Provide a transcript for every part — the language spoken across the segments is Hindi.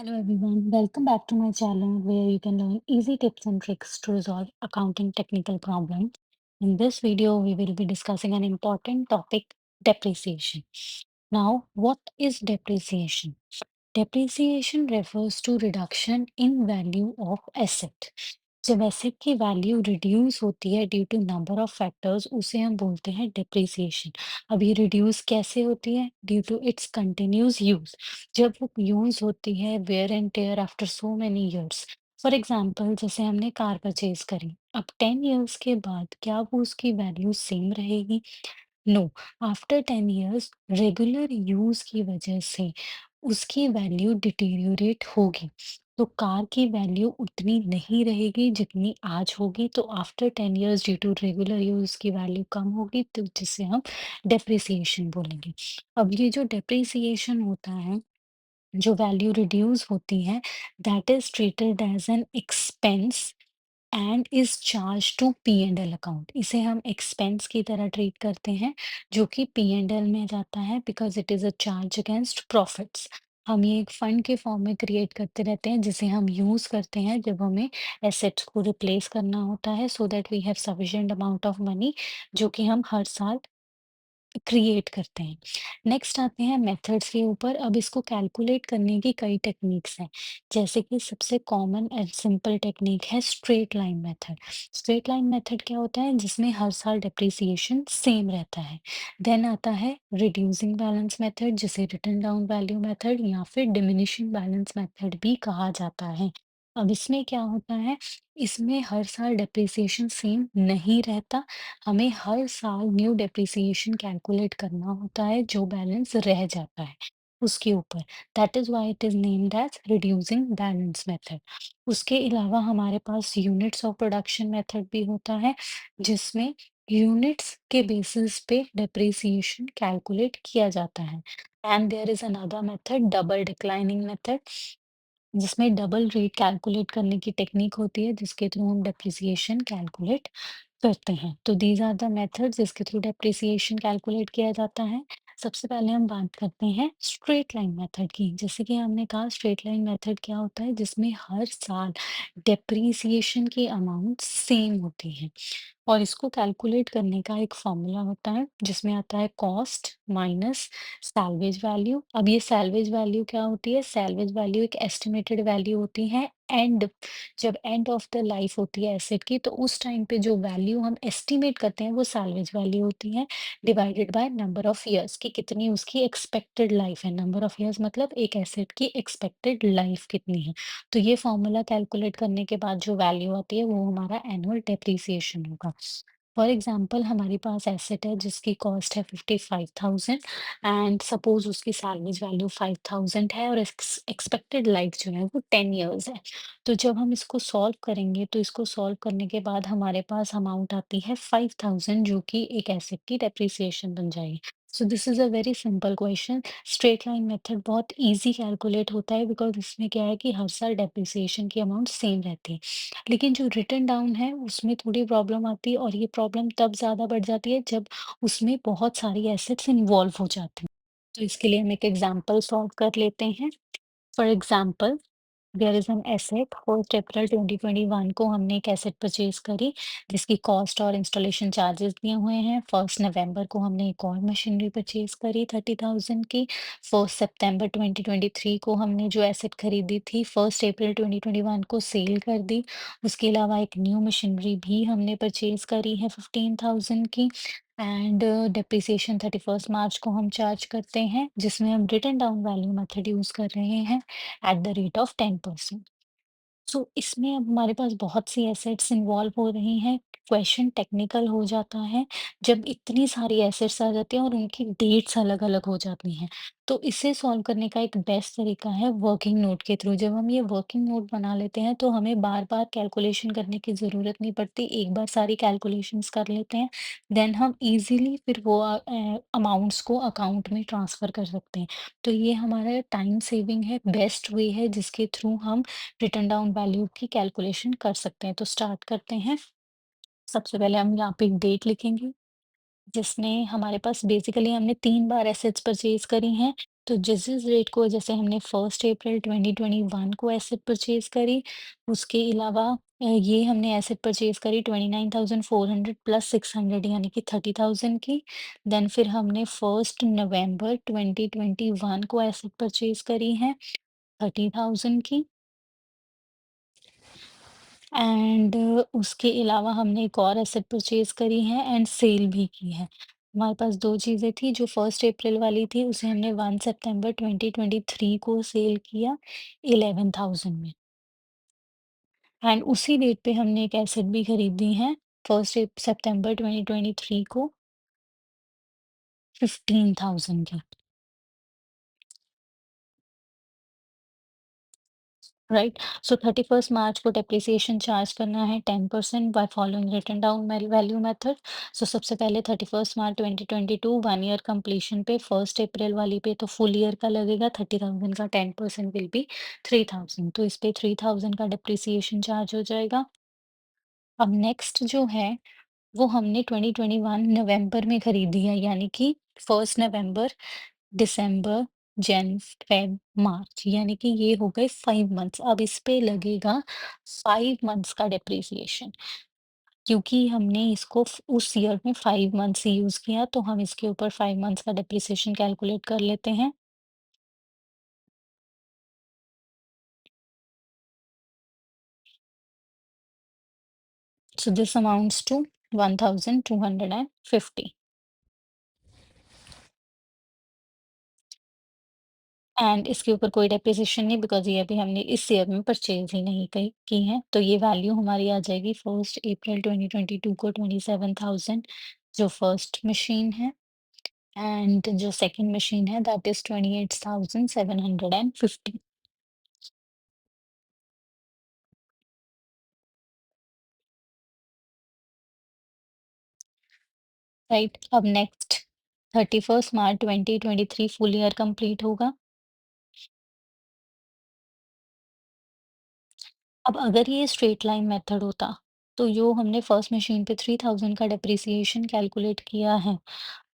Hello everyone, welcome back to my channel where you can learn easy tips and tricks to resolve accounting technical problems. In this video, we will be discussing an important topic, depreciation. Now, what is depreciation? Depreciation refers to reduction in value of asset. जब एसेट की वैल्यू रिड्यूस होती है due to number of factors उसे हम बोलते हैं डिप्रिसिएशन। अब ये रिड्यूस कैसे होती है? Due to its continuous use. जब वो यूज होती है wear and tear after so many years. For example जैसे हमने कार परचेज करी, अब 10 इयर्स के बाद क्या वो उसकी वैल्यू सेम रहेगी? नो। आफ्टर 10 इयर्स रेगुलर यूज की वजह से उसकी वैल्यू डिटीरियोरेट होगी। तो कार की वैल्यू उतनी नहीं रहेगी जितनी आज होगी। तो after 10 years due to regular use की वैल्यू कम होगी, तो जिसे हम डेप्रिसिएशन बोलेंगे। अब ये जो डेप्रिसिएशन होता है, जो वैल्यू रिड्यूस होती है, that is treated as an expense and is charged to P and L account. इसे हम एक्सपेंस की तरह ट्रीट करते हैं जो कि पी एंड एल में जाता है because it is a charge against profits. हम ये एक फंड के फॉर्म में क्रिएट करते रहते हैं जिसे हम यूज करते हैं जब हमें एसेट्स को रिप्लेस करना होता है, so that we have sufficient amount of money जो कि हम हर साल क्रिएट करते हैं। नेक्स्ट आते हैं मेथड्स के ऊपर। अब इसको कैलकुलेट करने की कई टेक्निक्स हैं, जैसे कि सबसे कॉमन एंड सिंपल टेक्निक है straight line method. Straight line method क्या होता है? जिसमें हर साल डेप्रिसिएशन सेम रहता है। देन आता है रिड्यूसिंग बैलेंस मेथड, जिसे रिटन डाउन वैल्यू मेथड या फिर डिमिनिशिंग बैलेंस मेथड भी कहा जाता है। अब इसमें क्या होता है? इसमें हर साल डेप्रिसिएशन सेम नहीं रहता। हमें हर साल न्यू डेप्रिसिएशन कैलकुलेट करना होता है जो बैलेंस रह जाता है उसके ऊपर। That is why it is named as reducing balance method. उसके अलावा हमारे पास यूनिट्स ऑफ प्रोडक्शन मेथड भी होता है, जिसमें यूनिट्स के बेसिस पे डेप्रिसिएशन कैलकुलेट किया जाता है। And there is another method, double declining method, जिसमें डबल रेट कैलकुलेट करने की टेक्निक होती है जिसके थ्रू हम डेप्रिसिएशन कैलकुलेट करते हैं। तो दीज आर द मेथड्स जिसके थ्रू डेप्रिसिएशन कैलकुलेट किया जाता है। सबसे पहले हम बात करते हैं स्ट्रेट लाइन मेथड की। जैसे कि हमने कहा, स्ट्रेट लाइन मेथड क्या होता है? जिसमें हर साल डेप्रिसिएशन की अमाउंट सेम होती है और इसको कैलकुलेट करने का एक फॉर्मूला होता है जिसमें आता है कॉस्ट माइनस सैल्वेज वैल्यू। अब ये सैल्वेज वैल्यू क्या होती है? सैल्वेज वैल्यू एक एस्टिमेटेड वैल्यू होती है एंड, जब एंड ऑफ द लाइफ होती है एसेट की, तो उस टाइम पे जो वैल्यू हम एस्टिमेट करते हैं वो सैल्वेज वैल्यू होती है, divided by number of years की कितनी उसकी एक्सपेक्टेड लाइफ है। नंबर ऑफ ईयर्स मतलब एक एसेट की एक्सपेक्टेड लाइफ कितनी है। तो ये फॉर्मूला कैलकुलेट करने के बाद जो वैल्यू आती है वो हमारा एनुअल डेप्रिसिएशन होगा। फॉर एग्जाम्पल हमारे पास एसेट है जिसकी कॉस्ट है 55,000 एंड सपोज उसकी सैलरीज वैल्यू 5,000 है और एक्सपेक्टेड लाइफ जो है वो 10 इयर्स है। तो जब हम इसको सॉल्व करेंगे तो इसको सॉल्व करने के बाद हमारे पास अमाउंट आती है 5,000 जो कि एक एसेट की डेप्रिसिएशन बन जाएगी। So this is a very simple question. Straight line method बहुत इजी कैलकुलेट होता है बिकॉज इसमें क्या है कि हर साल डेप्रिसिएशन की अमाउंट सेम रहती है। लेकिन जो रिटन डाउन है उसमें थोड़ी प्रॉब्लम आती है और ये प्रॉब्लम तब ज़्यादा बढ़ जाती है जब उसमें बहुत सारी एसेट्स इन्वॉल्व हो जाती हैं। तो इसके लिए हम एक एग्जांपल सॉल्व कर लेते हैं। For example, there is an asset. 1 अप्रैल 2021 को हमने एक एसेट परचेज करी जिसकी कॉस्ट और इंस्टॉलेशन चार्जेस दिए हुए हैं। 1 नवंबर को हमने एक और मशीनरी परचेज करी 30,000 की। 1 सितंबर 2023 को हमने जो एसेट खरीदी थी 1 अप्रैल 2021 को सेल कर दी। उसके अलावा एक न्यू मशीनरी भी हमने परचेज करी है 15,000 की। एंड डेप्रिसिएशन 31 मार्च को हम चार्ज करते हैं जिसमें हम written down value method use कर रहे हैं at the rate of 10%। So इसमें अब हमारे पास बहुत सी एसेट्स इन्वॉल्व हो रही हैं। क्वेश्चन टेक्निकल हो जाता है जब इतनी सारी एसेट्स आ जाती हैं और उनकी डेट्स अलग-अलग हो जाती हैं। तो इसे सॉल्व करने का एक बेस्ट तरीका है वर्किंग नोट के थ्रू। जब हम ये वर्किंग नोट बना लेते हैं तो हमें बार-बार कैलकुलेशन करने की ज़रूरत नहीं पड़ती। एक बार सारी कैलकुलेशंस कर लेते हैं, देन हम इज़िली फिर वो अमाउंट्स को अकाउंट में ट्रांसफ़र कर सकते हैं। तो ये हमारा टाइम सेविंग है, बेस्ट वे है जिसके थ्रू हम रिटन डाउन वैल्यू की कैलकुलेशन कर सकते हैं। तो स्टार्ट करते हैं। सबसे पहले हम यहाँ पे एक डेट लिखेंगे जिसमें हमारे पास बेसिकली हमने 3 बार एसेट्स परचेज करी हैं। तो जिस रेट को जैसे हमने 1 अप्रैल 2021 को एसेट परचेज़ करी, उसके अलावा ये हमने एसेट परचेज़ करी 29,400 प्लस 600 यानी कि 30,000 की। देन फिर हमने 1 नवंबर 2021 को एसेट परचेज़ करी है 30,000 की। एंड उसके अलावा हमने एक और एसेट परचेज़ करी है एंड सेल भी की है। हमारे पास 2 चीज़ें थी, जो 1 अप्रैल वाली थी उसे हमने 1 सितंबर 2023 को सेल किया 11,000 में। एंड उसी डेट पे हमने एक एसेट भी खरीदी है 1 सितंबर 2023 को 15,000 की। राइट। सो 31 मार्च को डेप्रिसिएशन चार्ज करना है 10% by following written down value method. So सबसे पहले 31 मार्च 2022 1 ईयर कंप्लीशन पे, 1 अप्रैल वाली पे तो फुल ईयर का लगेगा 30,000 का 10% विल बी 3,000, तो इस पे 3,000 का डेप्रिसिएशन चार्ज हो जाएगा। अब नेक्स्ट जो है वो हमने 2021 नवंबर में खरीदी है, यानी कि 1 नवंबर, दिसंबर, जन, फेब, मार्च, यानी कि ये हो गए 5 मंथ्स। अब इस पे लगेगा 5 मंथ्स का डेप्रिसिएशन, क्योंकि हमने इसको उस ईयर में 5 मंथ्स ही यूज किया, तो हम इसके ऊपर 5 मंथ्स का डेप्रिसिएशन कैलकुलेट कर लेते हैं। So this amounts to 1,250 and इसके ऊपर कोई डेप्रिसिएशन नहीं, बिकॉज़ ये अभी हमने इस ईयर में परचेज़ ही नहीं की है। तो ये वैल्यू हमारी आ जाएगी 1 अप्रैल 2022 को 27,000, जो फर्स्ट मशीन है, एंड जो सेकंड मशीन है दैट इज़ 28,750। राइट। अब नेक्स्ट 31 मार्च 2023 फुल ईयर कंप्लीट होगा। अब अगर ये स्ट्रेट लाइन मेथड होता, तो जो हमने फर्स्ट मशीन पे 3,000 का डेप्रिसिएशन कैलकुलेट किया है,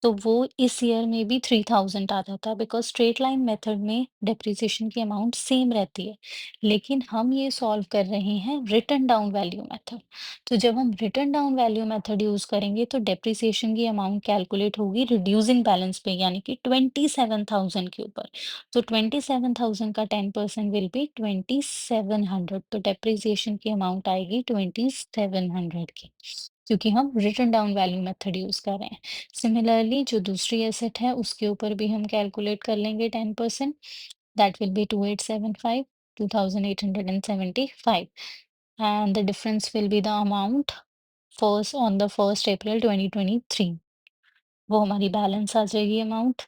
तो वो इस ईयर में भी 3,000 आ जाता, बिकॉज़ स्ट्रेट लाइन मेथड में डेप्रिसिएशन की अमाउंट सेम रहती है। लेकिन हम ये सॉल्व कर रहे हैं रिटन डाउन वैल्यू मेथड। तो जब हम written down value method use करेंगे तो डेप्रिसिएशन की अमाउंट कैलकुलेट होगी रिड्यूसिंग बैलेंस पे, यानी कि 27,000 के ऊपर। तो 27,000 का 10% विल बी 2,700, तो डेप्रिसिएशन की अमाउंट आएगी 2,700 की, क्योंकि हम written down value method use कर रहे हैं। सिमिलरली जो दूसरी एसेट है उसके ऊपर भी हम कैलकुलेट कर लेंगे 10%, that will be 2,875, 2,875, and the difference will be the amount first on the 1 अप्रैल 2023, वो हमारी बैलेंस आ जाएगी अमाउंट।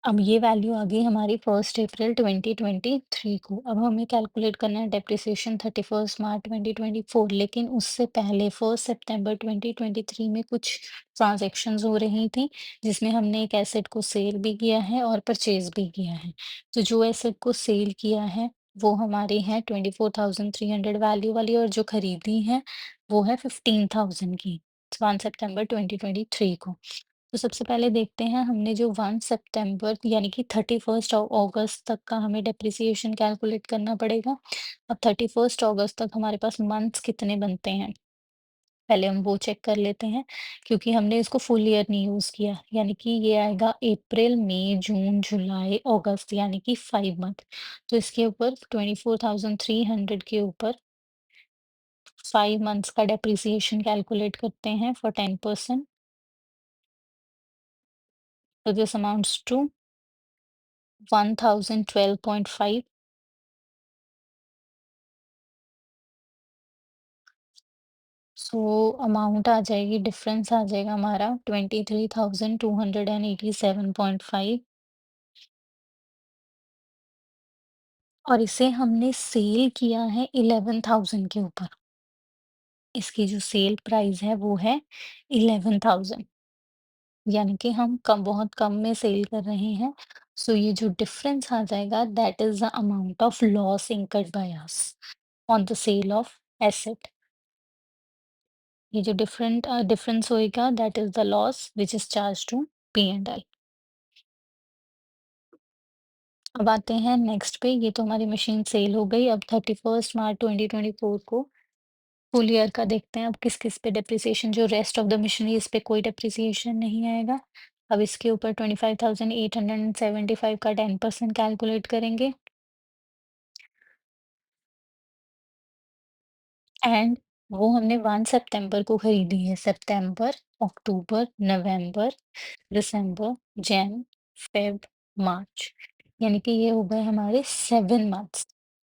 अब ये वैल्यू आ गई हमारी 1 अप्रैल 2023 को। अब हमें कैलकुलेट करना है डेप्रिसिएशन 31 मार्च 2024, लेकिन उससे पहले 1 सितंबर 2023 में कुछ ट्रांजैक्शंस हो रही थी, जिसमें हमने एक एसेट को सेल भी किया है और परचेज़ भी किया है। तो जो एसेट को सेल किया है, वो हमारी है 24,300 वैल्यू वाली, और जो खरीदी है, वो है 15,000 की, 1 सितंबर 2023 को। तो सबसे पहले देखते हैं, हमने जो 1 सितंबर यानी कि 31 अगस्त तक का हमें डेप्रिसिएशन कैलकुलेट करना पड़ेगा। अब 31 अगस्त तक हमारे पास मंथ्स कितने बनते हैं, पहले हम वो चेक कर लेते हैं, क्योंकि हमने इसको फुल ईयर नहीं यूज़ किया, यानी कि ये आएगा अप्रैल, मई, जून, जुलाई, अगस्त, यानी कि 5 मंथ। तो इसके ऊपर 24,300 के ऊपर 5 मंथ्स का डेप्रिसिएशन कैलकुलेट करते हैं फॉर 10%। तो this amounts to 1,012.5। So amount आ जाएगी, डिफरेंस आ जाएगा हमारा 23,287.5, और इसे हमने सेल किया है 11,000 के ऊपर। इसकी जो सेल प्राइस है वो है 11,000, यानी कि हम कम, बहुत कम में सेल कर रहे हैं। सो ये जो डिफरेंस आ जाएगा that is the amount of loss incurred by us on the sale of asset. ये जो डिफरेंस होएगा that is the loss which is charged to P&L। अब आते हैं नेक्स्ट पे, ये तो हमारी मशीन सेल हो गई। अब 31 मार्च 2024 को फुल ईयर का देखते हैं, अब किस किस पे डिप्रिसिएशन, जो रेस्ट ऑफ द मशीनरी इस पे कोई डिप्रिसिएशन नहीं आएगा। अब इसके ऊपर 25,875 का 10% कैलकुलेट करेंगे एंड वो हमने 1 सितंबर को खरीदी है। सितंबर, अक्टूबर, नवंबर, दिसंबर, जैन, फेब, मार्च, यानी कि ये हो गए हमारे 7 मंथ्स।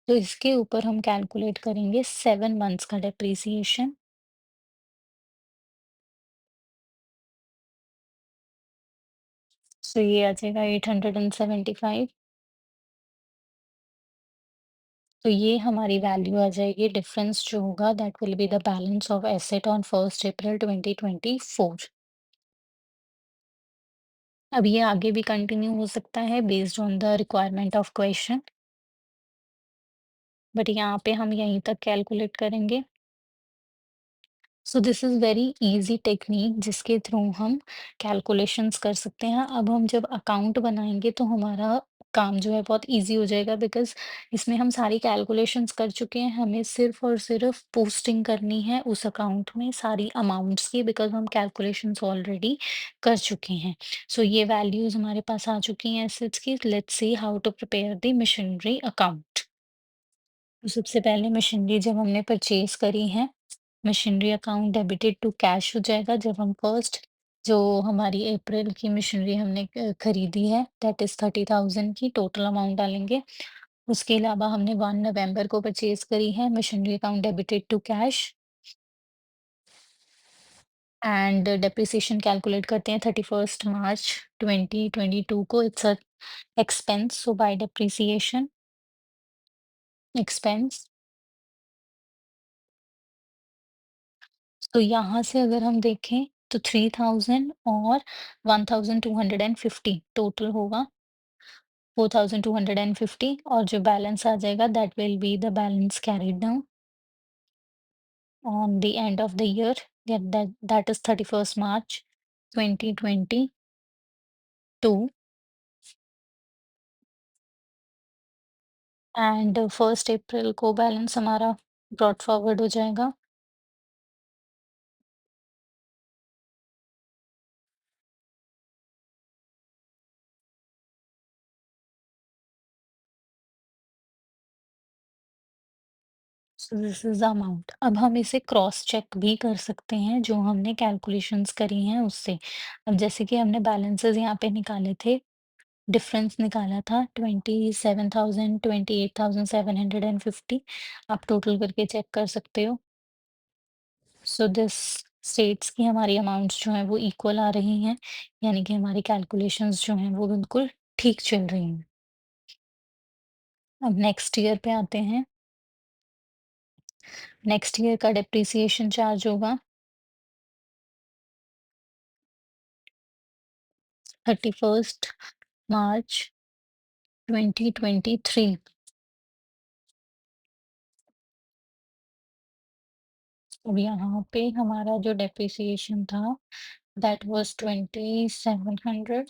तो इसके ऊपर हम कैलकुलेट करेंगे 7 मंथ्स का डेप्रिसिएशन। सो ये आ जाएगा 875। तो ये हमारी वैल्यू आ जाएगी, डिफरेंस जो होगा that will be the balance of asset on 1 अप्रैल 2024। अब ये आगे भी कंटिन्यू हो सकता है based on the requirement of question, but यहाँ पे हम यहीं तक कैलकुलेट करेंगे। So this is very easy technique जिसके थ्रू हम कैलकुलेशंस कर सकते हैं। अब हम जब अकाउंट बनाएंगे तो हमारा काम जो है बहुत इजी हो जाएगा, बिकॉज इसमें हम सारी कैलकुलेशंस कर चुके हैं। हमें सिर्फ और सिर्फ पोस्टिंग करनी है उस अकाउंट में सारी अमाउंट्स की, बिकॉज हम कैलकुलेशंस ऑलरेडी कर चुके हैं। सो ये वैल्यूज हमारे पास आ चुकी हैं एसेट्स की। Let's see how to prepare the machinery account. तो सबसे पहले मशीनरी जब हमने परचेज करी है, machinery account debited to cash हो जाएगा जब हम फर्स्ट जो हमारी अप्रैल की मशीनरी हमने खरीदी है दैट इज 30,000 की टोटल अमाउंट डालेंगे। उसके अलावा हमने 1 नवंबर को परचेज करी है, machinery account debited to cash and depreciation calculate करते हैं 31 मार्च 2022 को। It's a expense, so by depreciation expense. तो यहाँ से अगर हम देखें तो 3,000 और 1,250 टोटल होगा 4,250, और जो बैलेंस आ जाएगा that will be the balance carried down on the end of the year, that is 31 मार्च 2022। एंड 1 अप्रैल को बैलेंस हमारा ब्रॉट फॉरवर्ड हो जाएगा। So this is the amount. अब हम इसे क्रॉस चेक भी कर सकते हैं जो हमने कैलकुलेशंस करी हैं उससे। अब जैसे कि हमने बैलेंसेस यहाँ पे निकाले थे, डिफरेंस निकाला था 27,000, 28,750। आप टोटल करके चेक कर सकते हो। सो दिस स्टेट्स की हमारी अमाउंट्स जो हैं वो इक्वल आ रही हैं, यानी कि हमारी कैलकुलेशंस जो हैं वो बिल्कुल ठीक चल रही हैं। अब नेक्स्ट ईयर पे आते हैं। नेक्स्ट ईयर का डेप्रिसिएशन चार्ज होगा 31 मार्च 2023। अब यहाँ पे हमारा जो डेप्रिसिएशन था दैट वाज 2,700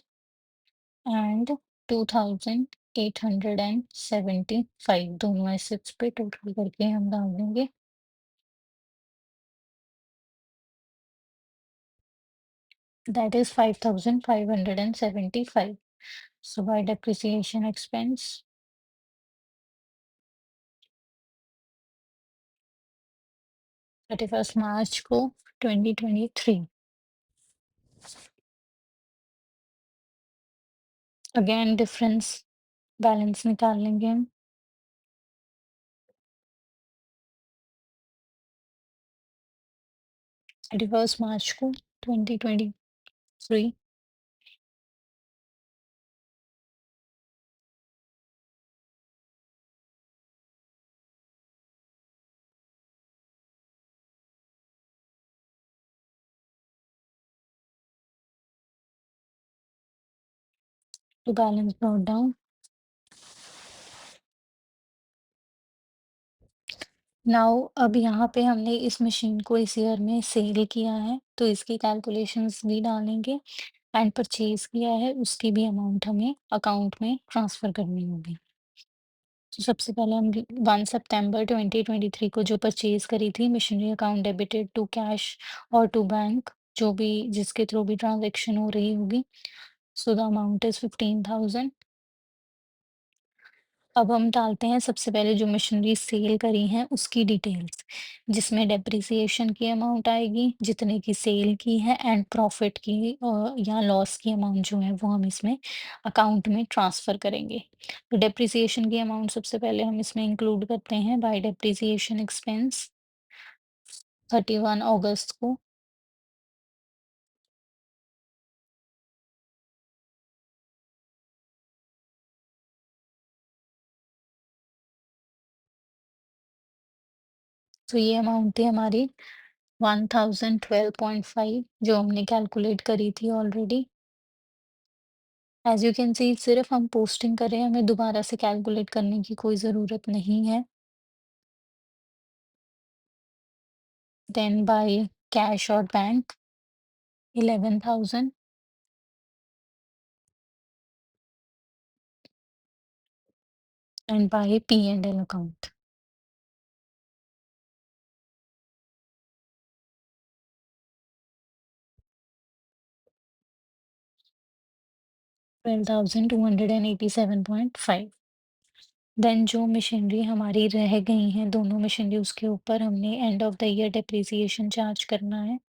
एंड 2,875, दोनों एसेट्स पे टोटल करके हम डाल देंगे। That is 5,575। So by depreciation expense 31 मार्च को 2023। अगेन डिफरेंस बैलेंस निकाल लेंगे हम। 31 मार्च को 2023। तो बैलेंस ब्रॉट डाउन। नाउ अब यहाँ पे हमने इस मशीन को इस ईयर में सेल किया है, तो इसकी कैलकुलेशंस भी डालेंगे एंड परचेज़ किया है, उसकी भी अमाउंट हमें अकाउंट में ट्रांसफ़र करनी होगी। तो सबसे पहले हम 1 सितंबर 2023 को जो परचेज़ करी थी machinery account debited to cash और टू बैंक, जो भी जिसके थ्रू भी ट्रांज़ैक्शन हो रही होगी। So the amount is 15,000। अब हम डालते हैं सबसे पहले जो मशीनरी सेल करी हैं उसकी डिटेल्स, जिसमें डेप्रिसिएशन की अमाउंट आएगी, जितने की सेल की है एंड प्रॉफिट की या लॉस की अमाउंट जो है वो हम इसमें अकाउंट में ट्रांसफ़र करेंगे। तो डेप्रिसिएशन की अमाउंट सबसे पहले हम इसमें इंक्लूड करते हैं बाय डेप्रिसिएशन एक्सपेंस 31 अगस्त को। तो ये अमाउंट थी हमारी 1012.5 जो हमने कैलकुलेट करी थी already. As you can see सिर्फ़ हम पोस्टिंग कर रहे हैं, हमें दोबारा से कैलकुलेट करने की कोई ज़रूरत नहीं है। देन बाय कैश और bank 11,000 and by P&L account 12,287.5। Then जो मशीनरी हमारी रह गई हैं, दोनों मशीनरी उसके ऊपर हमने end of the year depreciation charge करना है।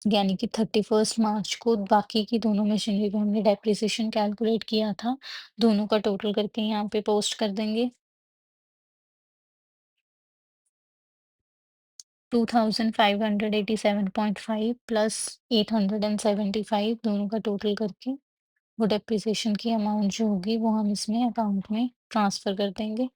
यानी कि 31 मार्च को बाकी की दोनों मशीनरी पे हमने डेप्रिसिएशन कैलकुलेट किया था, दोनों का टोटल करके यहाँ पे पोस्ट कर देंगे। 2,587.5 प्लस 875 दोनों का टोटल करके वो डेप्रिसिएशन की अमाउंट जो होगी वो हम इसमें अकाउंट में ट्रांसफ़र कर देंगे।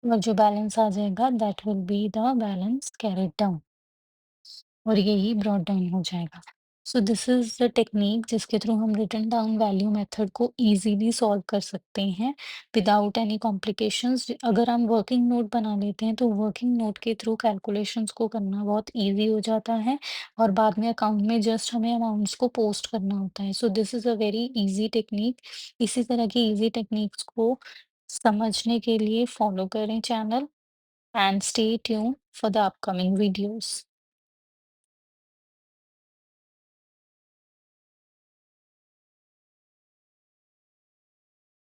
और जो बैलेंस आ जाएगा that will be the balance carried down. और यही ब्रॉट डाउन हो जाएगा। So this is the technique जिसके थ्रू हम रिटन डाउन वैल्यू मेथड को ईज़िली सॉल्व कर सकते हैं विदाउट एनी कॉम्प्लिकेशंस। अगर हम वर्किंग नोट बना लेते हैं तो वर्किंग नोट के थ्रू कैलकुलेशंस को करना बहुत ईज़ी हो जाता है और बाद में अकाउंट में जस्ट हमें अमाउंट्स को पोस्ट करना होता है। So this is a very easy technique. इसी तरह की ईज़ी टेक्निक्स को समझने के लिए फॉलो करें channel and stay tuned for the upcoming videos.